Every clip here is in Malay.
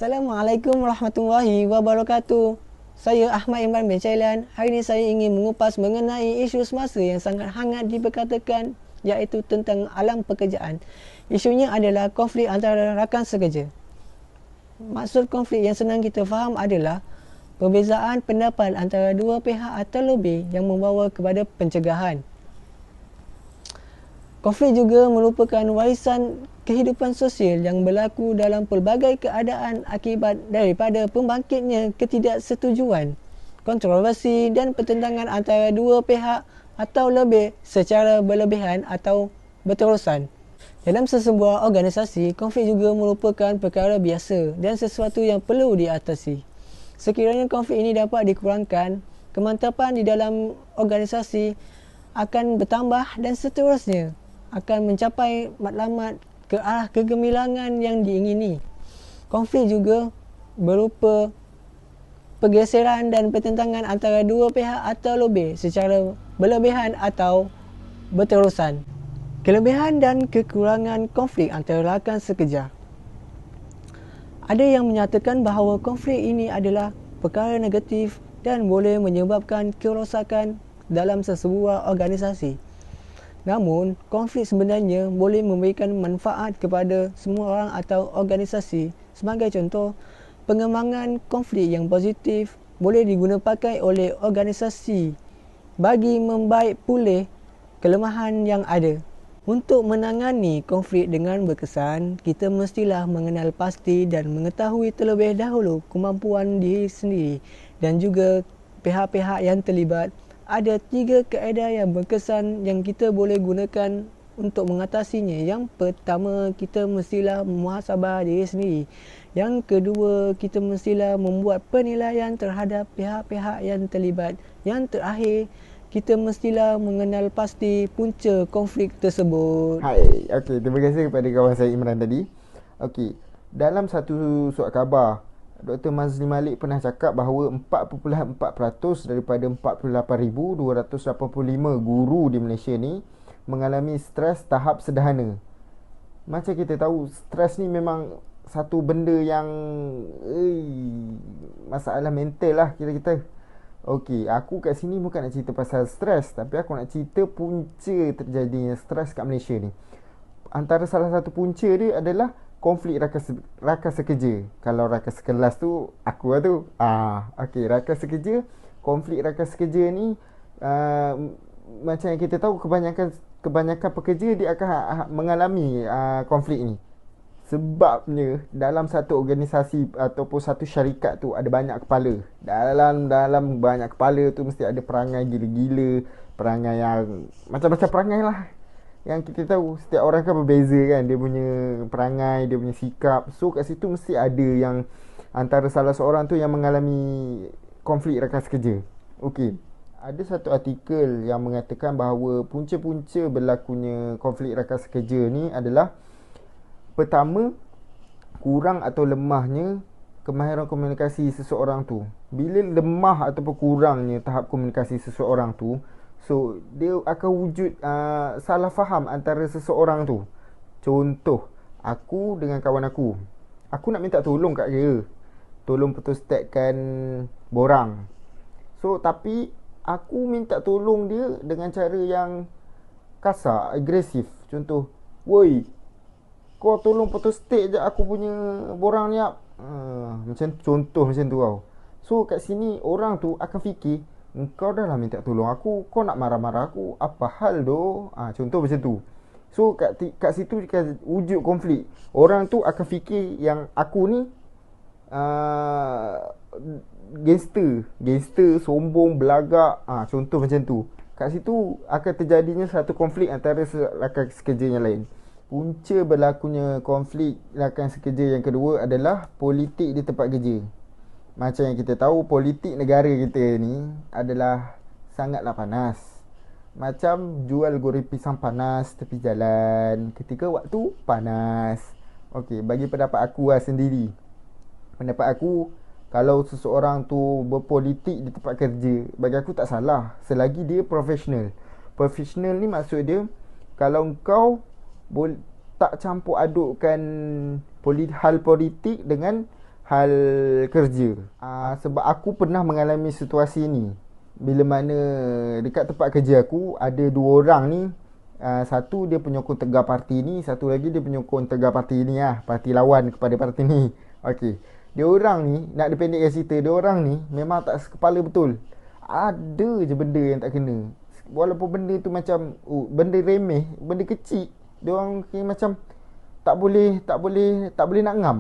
Assalamualaikum warahmatullahi wabarakatuh. Saya Ahmad Imran bin Cailan. Hari ini saya ingin mengupas mengenai isu semasa yang sangat hangat diperkatakan, iaitu tentang alam pekerjaan. Isunya adalah konflik antara rakan sekerja. Maksud konflik yang senang kita faham adalah perbezaan pendapat antara dua pihak atau lebih yang membawa kepada pencegahan. Konflik juga merupakan warisan kehidupan sosial yang berlaku dalam pelbagai keadaan akibat daripada pembangkitnya ketidaksetujuan, kontroversi dan pertentangan antara dua pihak atau lebih secara berlebihan atau berterusan. Dalam sesebuah organisasi, konflik juga merupakan perkara biasa dan sesuatu yang perlu diatasi. Sekiranya konflik ini dapat dikurangkan, kemantapan di dalam organisasi akan bertambah dan seterusnya akan mencapai matlamat ke arah kegemilangan yang diingini. Konflik juga berupa pergeseran dan pertentangan antara dua pihak atau lebih secara berlebihan atau berterusan. Kelebihan dan kekurangan konflik antara rakan sekerja. Ada yang menyatakan bahawa konflik ini adalah perkara negatif dan boleh menyebabkan kerosakan dalam sesebuah organisasi. Namun, konflik sebenarnya boleh memberikan manfaat kepada semua orang atau organisasi. Sebagai contoh, pengembangan konflik yang positif boleh digunapakai oleh organisasi bagi membaik pulih kelemahan yang ada. Untuk menangani konflik dengan berkesan, kita mestilah mengenal pasti dan mengetahui terlebih dahulu kemampuan diri sendiri dan juga pihak-pihak yang terlibat. Ada 3 kaedah yang berkesan yang kita boleh gunakan untuk mengatasinya. Yang pertama, kita mestilah muhasabah diri sendiri. Yang kedua, kita mestilah membuat penilaian terhadap pihak-pihak yang terlibat. Yang terakhir, kita mestilah mengenal pasti punca konflik tersebut. Hai, okey, terima kasih kepada kawan saya Imran tadi. Okey, dalam satu surat khabar, Dr. Mazli Malik pernah cakap bahawa 4.4% daripada 48,285 guru di Malaysia ni mengalami stres tahap sederhana. Macam kita tahu, stres ni memang satu benda yang masalah mental lah kita. Okey, aku kat sini bukan nak cerita pasal stres, tapi aku nak cerita punca terjadinya stres kat Malaysia ni. Antara salah satu punca dia adalah konflik rakan sekerja. Kalau rakan sekelas tu aku lah tu. Okey, rakan sekerja, konflik rakan sekerja ni macam yang kita tahu, kebanyakan pekerja dia akan mengalami konflik ni. Sebabnya dalam satu organisasi ataupun satu syarikat tu ada banyak kepala. Dalam banyak kepala tu mesti ada perangai gila-gila, perangai yang macam-macam perangai lah. Yang kita tahu setiap orang kan berbeza kan, dia punya perangai, dia punya sikap. So kat situ mesti ada yang antara salah seorang tu yang mengalami konflik rakan sekerja. Okey, ada satu artikel yang mengatakan bahawa punca-punca berlakunya konflik rakan sekerja ni adalah: pertama, kurang atau lemahnya kemahiran komunikasi seseorang tu. Bila lemah ataupun kurangnya tahap komunikasi seseorang tu, so dia akan wujud salah faham antara seseorang tu. Contoh, aku dengan kawan aku nak minta tolong kat dia, tolong photostatkan borang. So tapi aku minta tolong dia dengan cara yang kasar, agresif. Contoh, woi, kau tolong photostat je aku punya borang ni. Contoh macam tu tau. So kat sini orang tu akan fikir, engkau dah lah minta tolong aku, kau nak marah-marah aku, apa hal doh? Contoh macam tu. So kat situ kan wujud konflik. Orang tu akan fikir yang aku ni gangster, sombong, belagak. Contoh macam tu. Kat situ akan terjadinya satu konflik antara rakan sekerja yang lain. Punca berlakunya konflik rakan sekerja yang kedua adalah politik di tempat kerja. Macam yang kita tahu, politik negara kita ni adalah sangatlah panas. Macam jual goreng pisang panas tepi jalan ketika waktu panas. Okey, bagi pendapat aku sendiri, pendapat aku, kalau seseorang tu berpolitik di tempat kerja, bagi aku tak salah selagi dia profesional. Profesional ni maksud dia, kalau kau tak campur adukkan hal politik dengan hal kerja. Sebab aku pernah mengalami situasi ni. Bila mana dekat tempat kerja aku ada 2 orang ni. Satu dia penyokong Tegar parti ni, satu lagi dia penyokong Tegar parti ni lah, parti lawan kepada parti ni. Okey. Dia orang ni, nak dipendekkan cerita, dia orang ni memang tak sekepala betul. Ada je benda yang tak kena. Walaupun benda tu macam benda remeh, benda kecil, dia orang macam tak boleh nak ngam.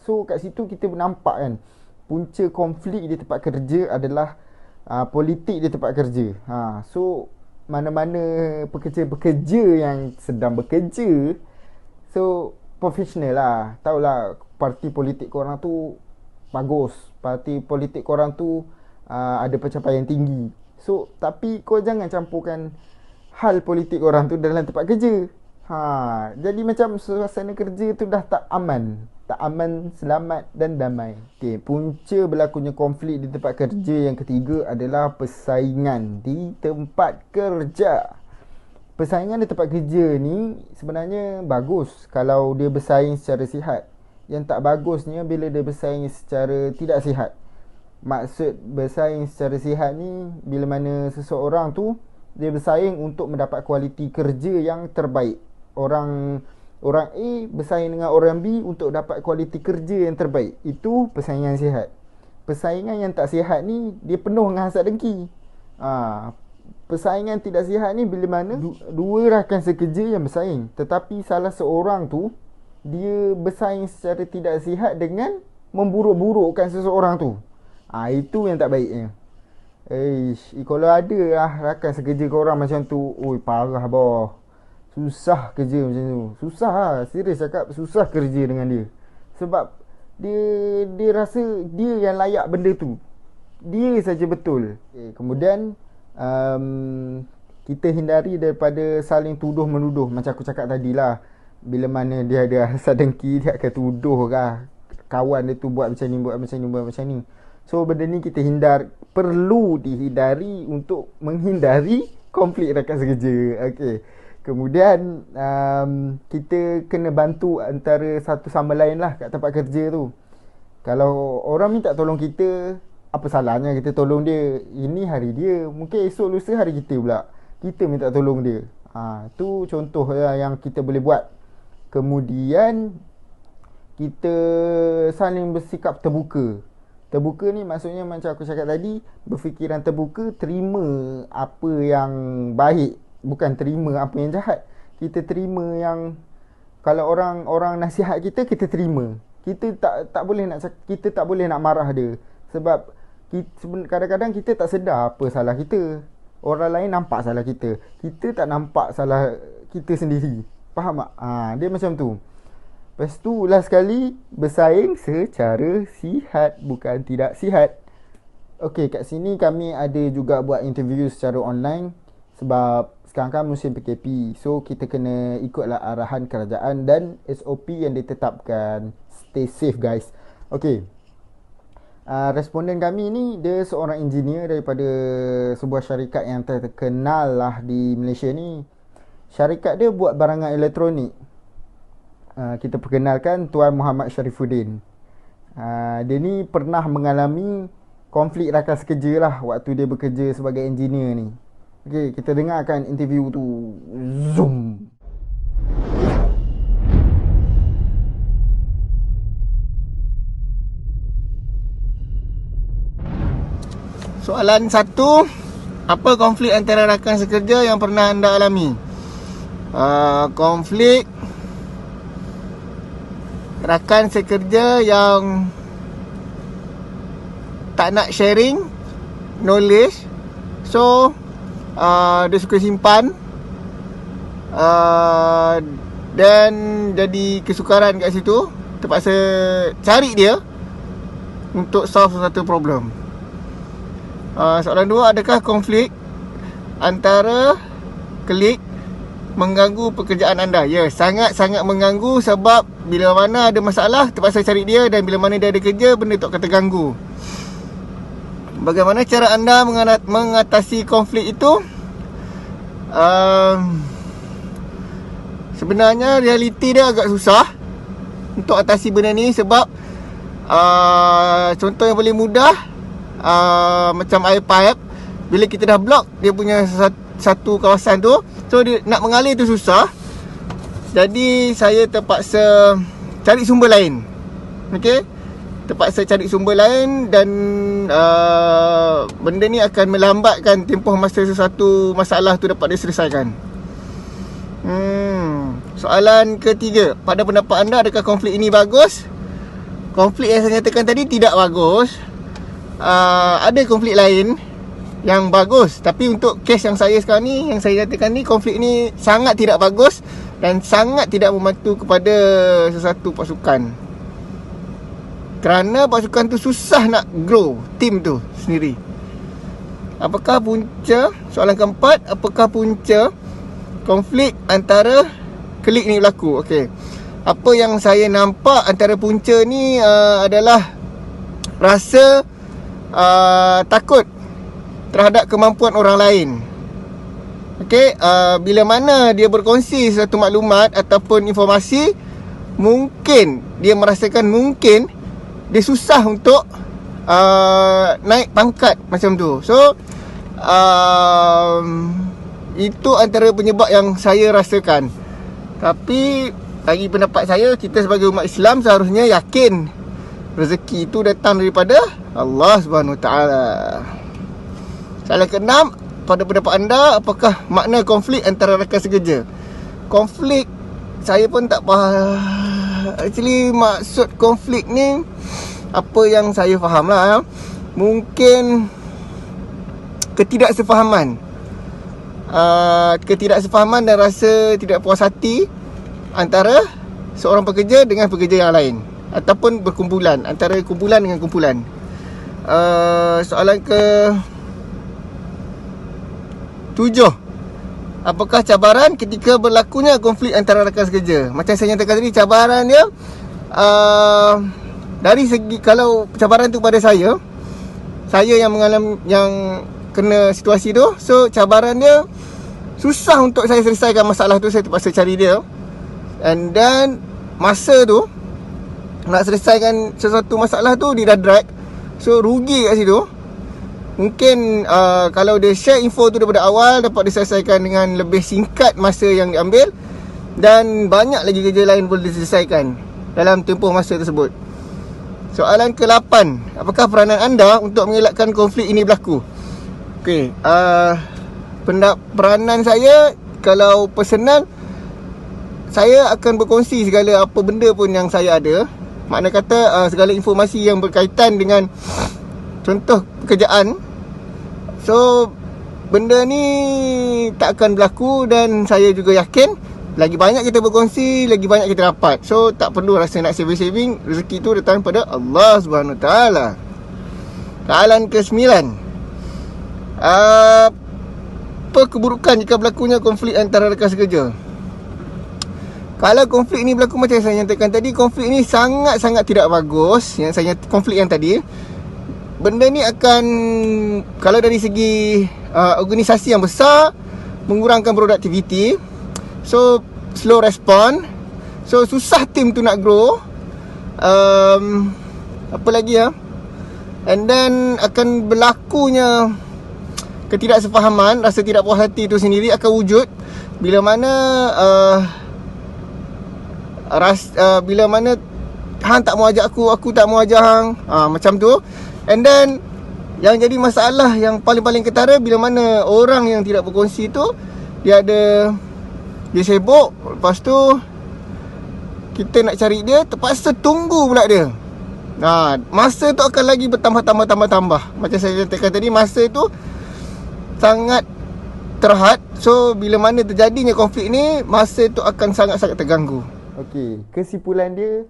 So kat situ kita nampak kan, punca konflik di tempat kerja adalah politik di tempat kerja. So mana-mana pekerja-pekerja yang sedang bekerja, so profesional lah, tahulah parti politik korang tu bagus, parti politik korang tu ada pencapaian tinggi. So tapi kau jangan campurkan hal politik korang tu dalam tempat kerja. Jadi macam suasana kerja tu dah tak aman, selamat dan damai. Okey, punca berlakunya konflik di tempat kerja yang ketiga adalah persaingan di tempat kerja. Persaingan di tempat kerja ni sebenarnya bagus kalau dia bersaing secara sihat. Yang tak bagusnya bila dia bersaing secara tidak sihat. Maksud bersaing secara sihat ni bila mana seseorang tu dia bersaing untuk mendapat kualiti kerja yang terbaik. Orang A bersaing dengan orang B untuk dapat kualiti kerja yang terbaik. Itu persaingan sihat. Persaingan yang tak sihat ni dia penuh dengan hasad dengki. Persaingan tidak sihat ni bila mana dua rakan sekerja yang bersaing, tetapi salah seorang tu dia bersaing secara tidak sihat dengan memburuk-burukkan seseorang tu. Itu yang tak baiknya. Kalau ada lah rakan sekerja korang macam tu, parah boh. Susah kerja macam tu. Susah lah. Serius cakap, susah kerja dengan dia. Sebab dia rasa dia yang layak benda tu. Dia saja betul. Kemudian kita hindari daripada saling tuduh-menuduh. Macam aku cakap tadi lah, bila mana dia ada hasad dengki, dia akan tuduh lah kawan dia tu buat macam ni. So benda ni kita perlu dihindari untuk menghindari konflik rakan sekerja. Okey. Kemudian kita kena bantu antara satu sama lain lah kat tempat kerja tu. Kalau orang minta tolong kita, apa salahnya kita tolong dia? Ini hari dia, mungkin esok lusa hari kita pula, kita minta tolong dia. Tu contoh yang kita boleh buat. Kemudian kita saling bersikap terbuka. Terbuka ni maksudnya macam aku cakap tadi, berfikiran terbuka, terima apa yang baik, bukan terima apa yang jahat. Kita terima yang, kalau orang nasihat kita, kita terima. Kita tak boleh nak marah dia. Sebab kadang-kadang kita tak sedar apa salah kita. Orang lain nampak salah kita, kita tak nampak salah kita sendiri. Faham tak? Dia macam tu. Lepas tu last sekali, bersaing secara sihat, bukan tidak sihat. Okey, kat sini kami ada juga buat interview secara online. Sebab sekarang kan musim PKP, so kita kena ikutlah arahan kerajaan dan SOP yang ditetapkan. Stay safe guys. Okey, responden kami ni dia seorang engineer daripada sebuah syarikat yang terkenal lah di Malaysia ni. Syarikat dia buat barangan elektronik. Kita perkenalkan Tuan Muhammad Sharifuddin. Dia ni pernah mengalami konflik rakan sekerja lah waktu dia bekerja sebagai engineer ni. Okey, kita dengarkan interview tu. Zoom. Soalan 1, apa konflik antara rakan sekerja yang pernah anda alami? Konflik rakan sekerja yang tak nak sharing knowledge, so dia suka simpan, dan jadi kesukaran kat situ, terpaksa cari dia untuk solve satu problem. Soalan 2, adakah konflik antara klik mengganggu pekerjaan anda? Ya, sangat-sangat mengganggu. Sebab bila mana ada masalah, terpaksa cari dia, dan bila mana dia ada kerja, benda tu akan terganggu. Bagaimana cara anda mengatasi konflik itu? Sebenarnya realiti dia agak susah untuk atasi benda ni. Sebab Contoh yang paling mudah, macam air pipe. Bila kita dah block dia punya satu kawasan tu, so dia nak mengalir tu susah. Jadi saya terpaksa cari sumber lain. Okey, terpaksa cari sumber lain. Dan benda ni akan melambatkan tempoh masa sesuatu masalah tu dapat diselesaikan. Soalan ketiga, pada pendapat anda, adakah konflik ini bagus? Konflik yang saya nyatakan tadi tidak bagus. Ada konflik lain yang bagus, tapi untuk kes yang saya sekarang ni, yang saya nyatakan ni, konflik ni sangat tidak bagus dan sangat tidak membantu kepada sesuatu pasukan. Kerana pasukan tu susah nak grow tim tu sendiri. Apakah punca, soalan keempat, apakah punca konflik antara klik ni berlaku? Okey, apa yang saya nampak antara punca ni adalah rasa takut terhadap kemampuan orang lain. Okey, bila mana dia berkongsi satu maklumat ataupun informasi, mungkin dia merasakan mungkin dia susah untuk naik pangkat macam tu. So itu antara penyebab yang saya rasakan. Tapi bagi pendapat saya, kita sebagai umat Islam seharusnya yakin rezeki itu datang daripada Allah Subhanahu Wa Taala. Soalan keenam, pada pendapat anda, apakah makna konflik antara rakan sekerja? Konflik, saya pun tak faham. Actually, maksud konflik ni, apa yang saya faham lah, mungkin ketidaksefahaman. Ketidaksefahaman dan rasa tidak puas hati antara seorang pekerja dengan pekerja yang lain, ataupun berkumpulan, antara kumpulan dengan kumpulan. Soalan ke 7, apakah cabaran ketika berlakunya konflik antara rakan sekerja? Macam saya nyatakan tadi, cabaran dia dari segi, kalau cabaran tu pada saya yang mengalami, yang kena situasi tu, so cabaran dia susah untuk saya selesaikan masalah tu. Saya terpaksa cari dia, and then masa tu nak selesaikan sesuatu masalah tu dia dah drag, so rugi kat situ. Mungkin kalau dia share info tu daripada awal, dapat diselesaikan dengan lebih singkat masa yang diambil, dan banyak lagi kerja lain boleh diselesaikan dalam tempoh masa tersebut. Soalan ke-8, apakah peranan anda untuk mengelakkan konflik ini berlaku? Okey, peranan saya, kalau personal, saya akan berkongsi segala apa benda pun yang saya ada. Makna kata segala informasi yang berkaitan dengan contoh pekerjaan. So benda ni tak akan berlaku, dan saya juga yakin lagi banyak kita berkongsi, lagi banyak kita dapat. So tak perlu rasa nak saving-saving. Rezeki tu datang pada Allah Subhanahu Wa Taala. Soalan ke-9, apa keburukan jika berlakunya konflik antara rakan sekerja? Kalau konflik ni berlaku macam saya nyatakan tadi, konflik ni sangat-sangat tidak bagus. Yang saya konflik yang tadi, benda ni akan, kalau dari segi organisasi yang besar, mengurangkan produktiviti. So slow respon. So susah tim tu nak grow. Apa lagi ya? And then akan berlakunya ketidaksefahaman, rasa tidak puas hati tu sendiri akan wujud bila mana bila mana hang tak mau ajak aku tak mau ajak hang, macam tu. And then yang jadi masalah yang paling-paling ketara, bila mana orang yang tidak berkongsi tu dia sibuk, lepas tu kita nak cari dia, terpaksa tunggu pula dia. Masa tu akan lagi bertambah. Macam saya katakan tadi, masa tu sangat terhad. So bila mana terjadinya konflik ni, masa tu akan sangat-sangat terganggu. Okey, kesimpulan dia,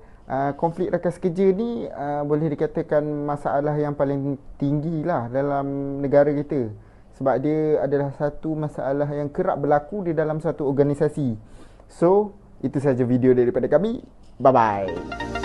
konflik rakan sekerja ni boleh dikatakan masalah yang paling tinggi lah dalam negara kita. Sebab dia adalah satu masalah yang kerap berlaku di dalam satu organisasi. So, itu saja video daripada kami. Bye-bye.